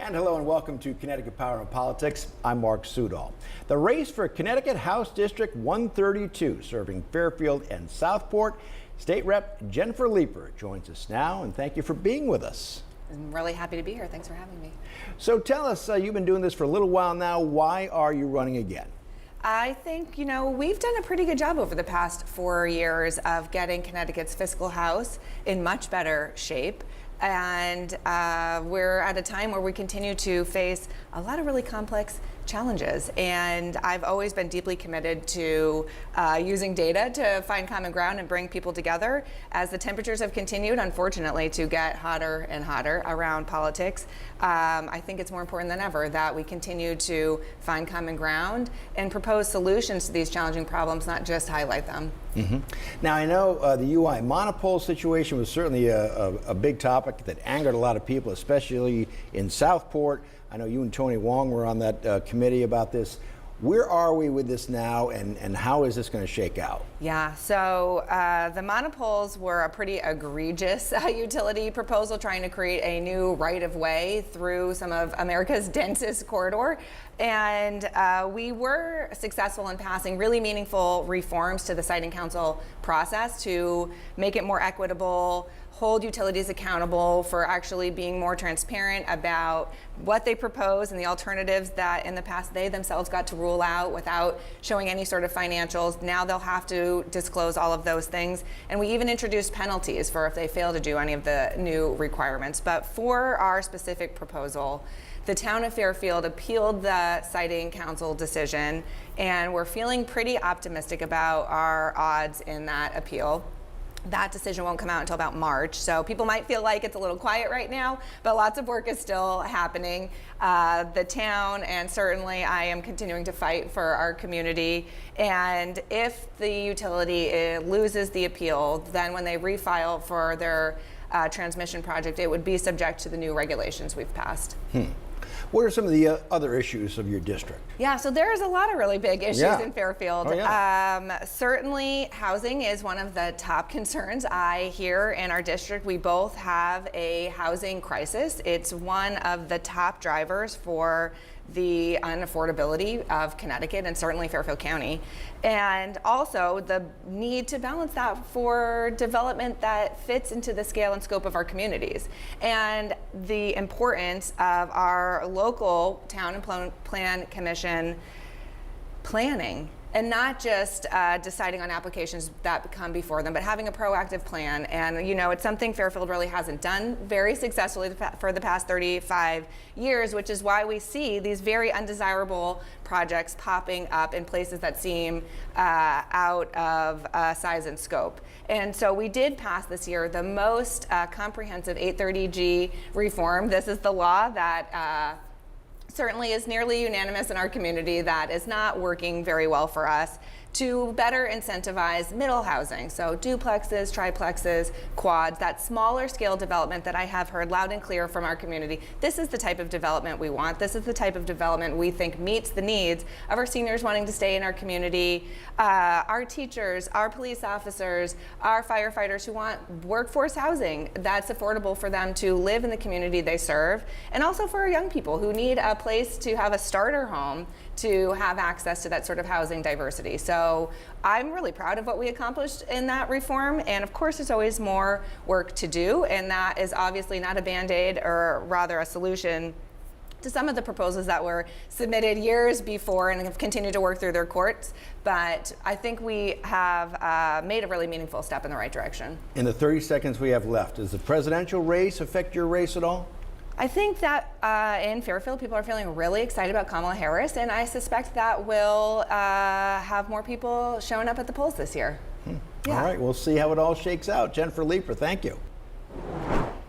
And hello and welcome to Connecticut Power and Politics. I'm Mark Sudol. The race for Connecticut House District 132, serving Fairfield and Southport. State Rep Jennifer Leeper joins us now, and thank you for being with us. I'm really happy to be here. Thanks for having me. So tell us, you've been doing this for a little while now. Why are you running again? I think, we've done a pretty good job over the past 4 years of getting Connecticut's fiscal house in much better shape. And we're at a time where we continue to face a lot of really complex challenges. And I've always been deeply committed to using data to find common ground and bring people together. As the temperatures have continued, unfortunately, to get hotter and hotter around politics, I think it's more important than ever that we continue to find common ground and propose solutions to these challenging problems, not just highlight them. Mm-hmm. Now, I know the UI monopole situation was certainly a big topic that angered a lot of people, especially in Southport. I know you and Tony Wong were on that committee about this. Where are we with this now, and how is this going to shake out? Yeah, so the monopoles were a pretty egregious utility proposal trying to create a new right-of-way through some of America's densest corridor. And we were successful in passing really meaningful reforms to the Siting Council process to make it more equitable, hold utilities accountable for actually being more transparent about what they propose and the alternatives that in the past they themselves got to rule out without showing any sort of financials. Now they'll have to disclose all of those things. And we even introduced penalties for if they fail to do any of the new requirements. But for our specific proposal, the town of Fairfield appealed the Siting Council decision, and we're feeling pretty optimistic about our odds in that appeal. That decision won't come out until about March, so people might feel like it's a little quiet right now, but lots of work is still happening. The town, and certainly I am continuing to fight for our community, and if the utility loses the appeal, then when they refile for their transmission project, it would be subject to the new regulations we've passed. What are some of the other issues of your district? Yeah, so there's a lot of really big issues in Fairfield. Oh, yeah. Certainly housing is one of the top concerns I hear in our district. We both have a housing crisis. It's one of the top drivers for the unaffordability of Connecticut and certainly Fairfield County. And also the need to balance that for development that fits into the scale and scope of our communities. And the importance of our local town and plan commission planning, and not just deciding on applications that come before them, but having a proactive plan. And it's something Fairfield really hasn't done very successfully for the past 35 years, which is why we see these very undesirable projects popping up in places that seem out of size and scope. And so we did pass this year the most comprehensive 830G reform. This is the law that certainly is nearly unanimous in our community that is not working very well for us, to better incentivize middle housing. So duplexes, triplexes, quads, that smaller scale development that I have heard loud and clear from our community. This is the type of development we want. This is the type of development we think meets the needs of our seniors wanting to stay in our community, our teachers, our police officers, our firefighters who want workforce housing that's affordable for them to live in the community they serve, and also for our young people who need a place to have a starter home to have access to that sort of housing diversity. So I'm really proud of what we accomplished in that reform, and of course there's always more work to do, and that is obviously not a Band-Aid, or rather a solution to some of the proposals that were submitted years before and have continued to work through their courts. But I think we have made a really meaningful step in the right direction. In the 30 seconds we have left, does the presidential race affect your race at all? I think that in Fairfield, people are feeling really excited about Kamala Harris, and I suspect that will have more people showing up at the polls this year. Yeah. All right, we'll see how it all shakes out. Jennifer Leeper, thank you.